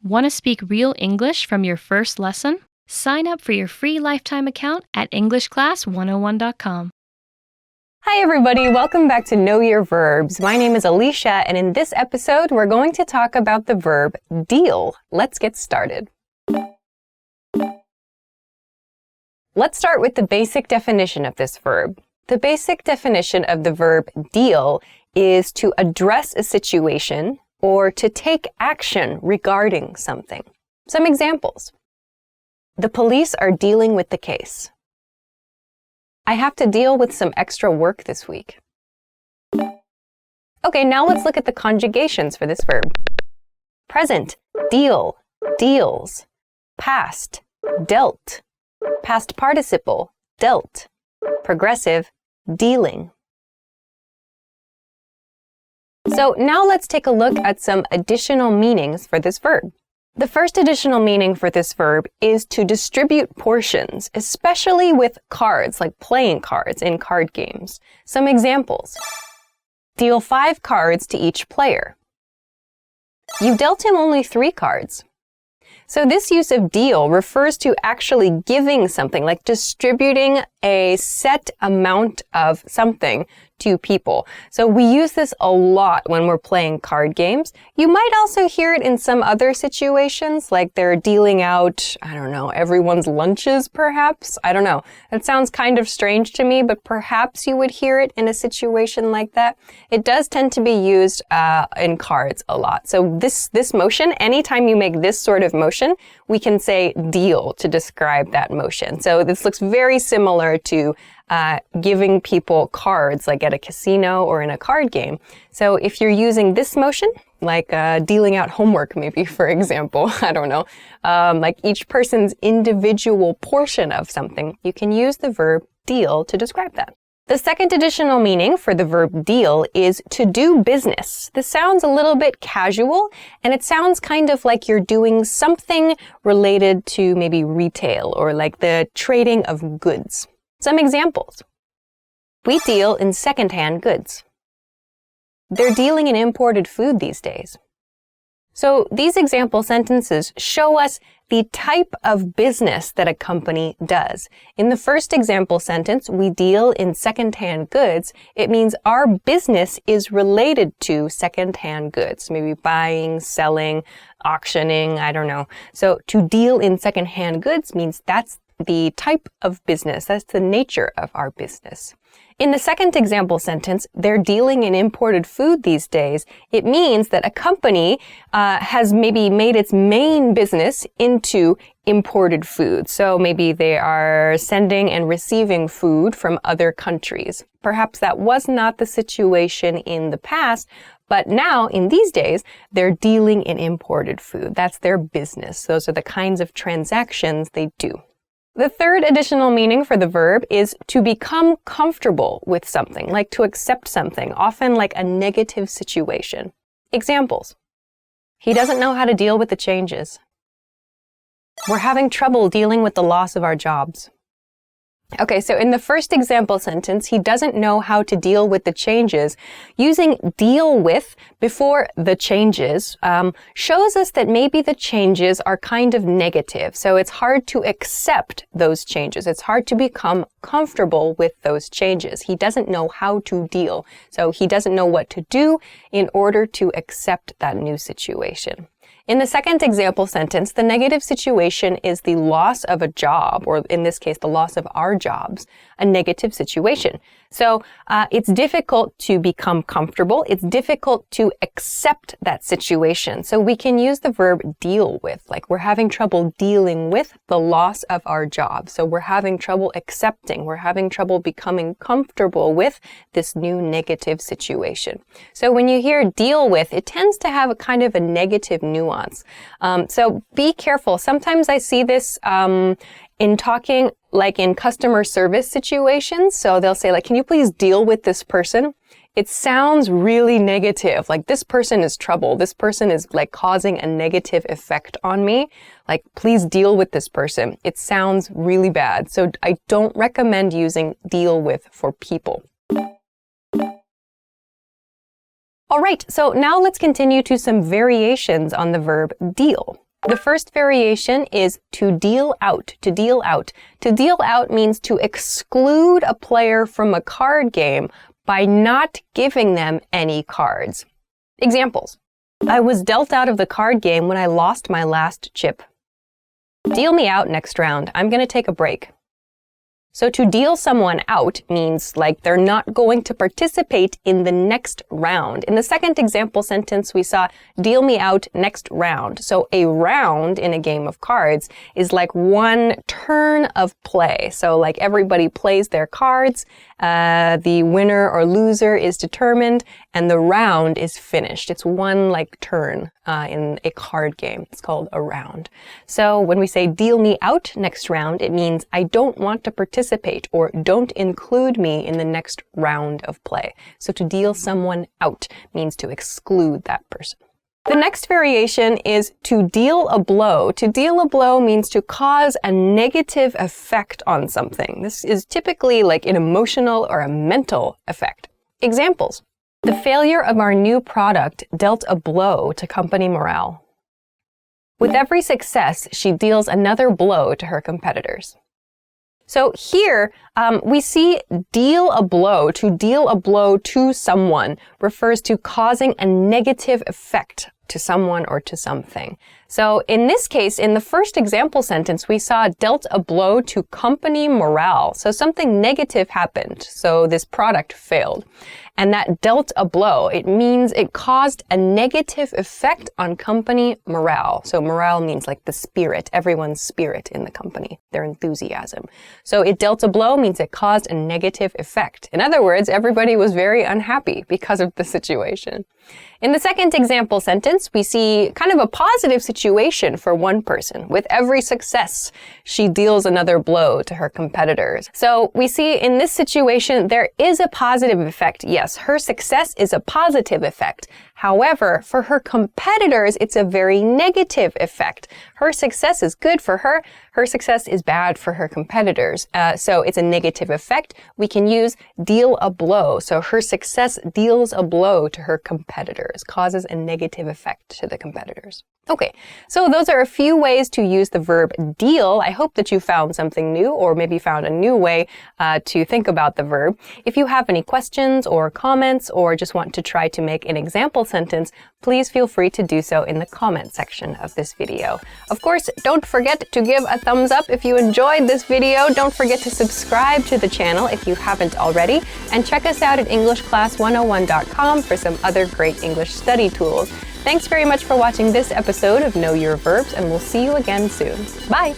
Want to speak real English from your first lesson? Sign up for your free lifetime account at EnglishClass101.com. Hi everybody, welcome back to Know Your Verbs. My name is Alicia, and in this episode, we're going to talk about the verb deal. Let's get started. Let's start with the basic definition of this verb. The basic definition of the verb deal is to address a situation or to take action regarding something. Some examples. The police are dealing with the case. I have to deal with some extra work this week. Okay, now let's look at the conjugations for this verb. Present, deal, deals. Past, dealt. Past participle, dealt. Progressive, dealing. So now let's take a look at some additional meanings for this verb. The first additional meaning for this verb is to distribute portions, especially with cards, like playing cards in card games. Some examples. Deal 5 cards to each player. You dealt him only 3 cards. So this use of deal refers to actually giving something, like distributing a set amount of something to people. So we use this a lot when we're playing card games. You might also hear it in some other situations, like they're dealing out, I don't know, everyone's lunches perhaps? I don't know. That sounds kind of strange to me, but perhaps you would hear it in a situation like that. It does tend to be used in cards a lot. So this motion, anytime you make this sort of motion, we can say deal to describe that motion. So this looks very similar to giving people cards like at a casino or in a card game. So if you're using this motion, like dealing out homework maybe, for example, I don't know, like each person's individual portion of something, you can use the verb deal to describe that. The second additional meaning for the verb deal is to do business. This sounds a little bit casual, and it sounds kind of like you're doing something related to maybe retail or like the trading of goods. Some examples. We deal in second-hand goods. They're dealing in imported food these days. So these example sentences show us the type of business that a company does. In the first example sentence, we deal in second-hand goods. It means our business is related to second-hand goods, maybe buying, selling, auctioning, I don't know. So to deal in second-hand goods means that's the type of business, that's the nature of our business. In the second example sentence, they're dealing in imported food these days. It means that a company has maybe made its main business into imported food. So maybe they are sending and receiving food from other countries. Perhaps that was not the situation in the past, but now, in these days, they're dealing in imported food. That's their business. Those are the kinds of transactions they do. The third additional meaning for the verb is to become comfortable with something, like to accept something, often like a negative situation. Examples. He doesn't know how to deal with the changes. We're having trouble dealing with the loss of our jobs. Okay, so in the first example sentence, he doesn't know how to deal with the changes. Using deal with before the changes shows us that maybe the changes are kind of negative. So it's hard to accept those changes. It's hard to become comfortable with those changes. He doesn't know how to deal. So he doesn't know what to do in order to accept that new situation. In the second example sentence, the negative situation is the loss of a job, or in this case, the loss of our jobs, a negative situation. So it's difficult to become comfortable. It's difficult to accept that situation. So we can use the verb deal with, like we're having trouble dealing with the loss of our job. So we're having trouble accepting, we're having trouble becoming comfortable with this new negative situation. So when you hear deal with, it tends to have a kind of a negative nuance. So be careful. Sometimes I see this in talking like in customer service situations. So they'll say like, can you please deal with this person? It sounds really negative. Like this person is trouble. This person is like causing a negative effect on me. Like please deal with this person. It sounds really bad. So I don't recommend using deal with for people. All right, so now let's continue to some variations on the verb deal. The first variation is to deal out, to deal out. To deal out means to exclude a player from a card game by not giving them any cards. Examples. I was dealt out of the card game when I lost my last chip. Deal me out next round. I'm going to take a break. So to deal someone out means like they're not going to participate in the next round. In the second example sentence, we saw deal me out next round. So a round in a game of cards is like one turn of play. So like everybody plays their cards, the winner or loser is determined, and the round is finished. It's one like turn in a card game. It's called a round. So when we say deal me out next round, it means I don't want to participate or don't include me in the next round of play. So to deal someone out means to exclude that person. The next variation is to deal a blow. To deal a blow means to cause a negative effect on something. This is typically like an emotional or a mental effect. Examples. The failure of our new product dealt a blow to company morale. With every success, she deals another blow to her competitors. So here, we see deal a blow. To deal a blow to someone refers to causing a negative effect to someone or to something. So in this case, in the first example sentence, we saw dealt a blow to company morale. So something negative happened. So this product failed. And that dealt a blow. It means it caused a negative effect on company morale. So morale means like the spirit, everyone's spirit in the company, their enthusiasm. So it dealt a blow means it caused a negative effect. In other words, everybody was very unhappy because of the situation. In the second example sentence, we see kind of a positive situation for one person. With every success, she deals another blow to her competitors. So we see in this situation, there is a positive effect. Yes, her success is a positive effect. However, for her competitors, it's a very negative effect. Her success is good for her. Her success is bad for her competitors. So it's a negative effect. We can use deal a blow. So her success deals a blow to her competitors, causes a negative effect to the competitors. Okay, so those are a few ways to use the verb deal. I hope that you found something new or maybe found a new way to think about the verb. If you have any questions or comments or just want to try to make an example sentence, please feel free to do so in the comment section of this video. Of course, don't forget to give a thumbs up if you enjoyed this video. Don't forget to subscribe to the channel if you haven't already. And check us out at EnglishClass101.com for some other great English study tools. Thanks very much for watching this episode of Know Your Verbs, and we'll see you again soon. Bye!